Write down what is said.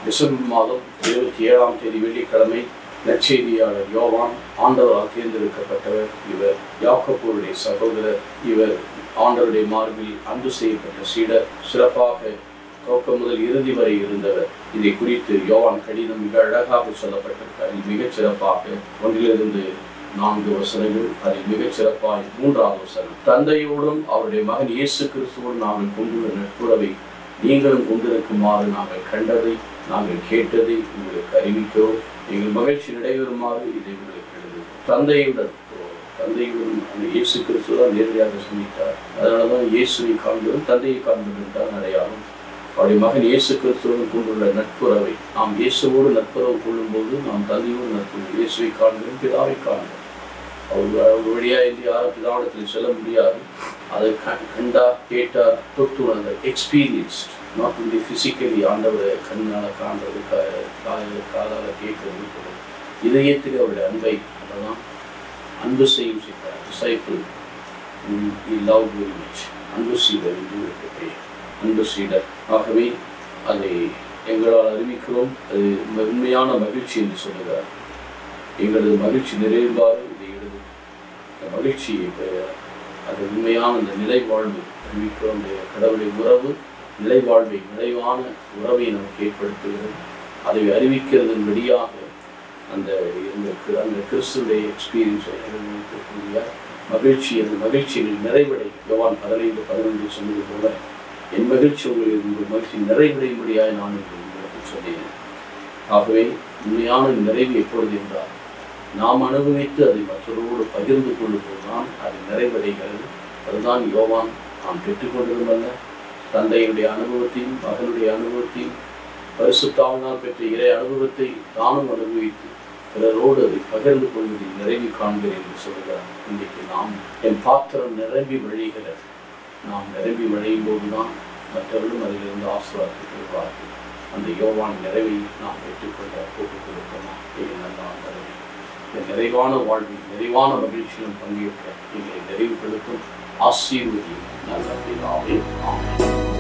December மாதம் 27ஆம் தேதி வெள்ளிக்கிழமை நற்செய்தியாளர் யோவான் ஆண்டவரால் தேர்ந்தெடுக்கப்பட்டவர். இவர் யாக்கோபுடைய சகோதரர். இவர் ஆண்டவருடைய மார்பில் அன்பு செய்யப்பட்ட சீடர். சிறப்பாக துவக்கம் முதல் இறுதி வரை இருந்தவர். இதை குறித்து யோவான் கடிதம் மிக அழகாக சொல்லப்பட்டிருக்கார். மிகச் சிறப்பாக 1-4 வசனங்கள். அதில் மிகச் சிறப்பாக 3வது வசனம், தந்தையோடும் அவருடைய மகன் இயேசு கிறிஸ்துவோடு நாங்கள் கொண்டுள்ள நட்புறவை நீங்களும் கொண்டிருக்குமாறு நாங்கள் கண்டதை நாங்கள் கேட்டதை உங்களுக்கு அறிவிக்கிறோம். எங்கள் மகிழ்ச்சி நடைபெறுமாறு இதை உங்களுக்கு எழுது. தந்தையுடன் அந்த இயேசு கிறிஸ்து தான் நேரடியாக சந்தித்தார். அதனாலதான் இயேசுவை காண்பதும் தந்தையை காண்பதும் தான் அடையாளம். அவருடைய மகன் இயேசு கிறிஸ்துவுடன் கொண்டுள்ள நட்புறவை நாம் இயேசுவோடு நட்புறவு கொள்ளும்போது நாம் தந்தையோடு நட்புறவு. இயேசுவை காண்கிறோம், பிதாவை காண்கிறோம். அவர் வழியா இருந்து யாரும் பிதாவிடத்தில் செல்ல முடியாது. அதை கண்டா கேட்டா தொட்டு அந்த எக்ஸ்பீரியன்ஸ், நாட் ஒன்லி பிசிக்கலி ஆண்டவரை கண்ணால் காண்றது, காதால் கேட்கறது, இதயத்தில் அவருடைய அன்பை அதெல்லாம் அன்பு செய்யும் செய்தார். Disciple love very much. அன்பு சீடர் என்று இருக்கிறேன். அன்பு சீடர். ஆகவே அதை எங்களால் அறிவிக்கிறோம். அது உண்மையான மகிழ்ச்சி என்று சொல்லுகிறார். எங்களது மகிழ்ச்சி நிறைவாறு இதை எழுது. அந்த மகிழ்ச்சியை அது உண்மையான அந்த நிலைவாழ்வு அறிவிக்கிறோம். கடவுளுடைய உறவு நிலைவாழ்வை, நிறைவான உறவை நமக்கு ஏற்படுத்துகிறது. அதை அறிவிக்கிறதன் வழியாக அந்த கிறிஸ்துடைய எக்ஸ்பீரியன்ஸை அனுபவிக்கக்கூடிய மகிழ்ச்சி, அந்த மகிழ்ச்சியில் நிறைவடை. யோவான் 15:11 சொன்னது போல, என் மகிழ்ச்சி உங்கள் மகிழ்ச்சி நிறைவடையும்படியாக நான் உங்களுக்கு சொன்னேன். ஆகவே உண்மையான நிறைவு எப்பொழுது என்றால் நாம் அனுபவித்து அதை மற்றவரோடு பகிர்ந்து கொள்ளும்போதுதான் அது நிறைவடைகிறது. அதுதான் யோவான் நாம் பெற்றுக்கொண்டதுமல்ல, தந்தையுடைய அனுபவத்தையும் மகனுடைய அனுபவத்தையும் பரிசுத்தாவினால் பெற்ற இறை அனுபவத்தை தானும் அனுபவித்து பிறரோடு அதை பகிர்ந்து கொள்வதில் நிறைவு காண்கிறேன் என்று சொல்கிறார். இன்றைக்கு நாம் என் பாத்திரம் நிரம்பி வழிகிறது. நாம் நிரம்பி வழியும் போதுதான் மற்றவர்களும் அதிலிருந்து ஆசீர்வாதத்தை பெறுவார்கள். அந்த யோவான் நிறைவை நாம் பெற்றுக்கொள்ள போட்டுக் கொடுக்கணும். நல்ல ஆண்டவரே, இந்த நிறைவான வாழ்வில் நிறைவான மகிழ்ச்சியிலும் பங்கேற்க எங்களை நிறைவுபடுத்தும் ஆசீர்வதியும் நல்ல பிதாவே. ஆமென்.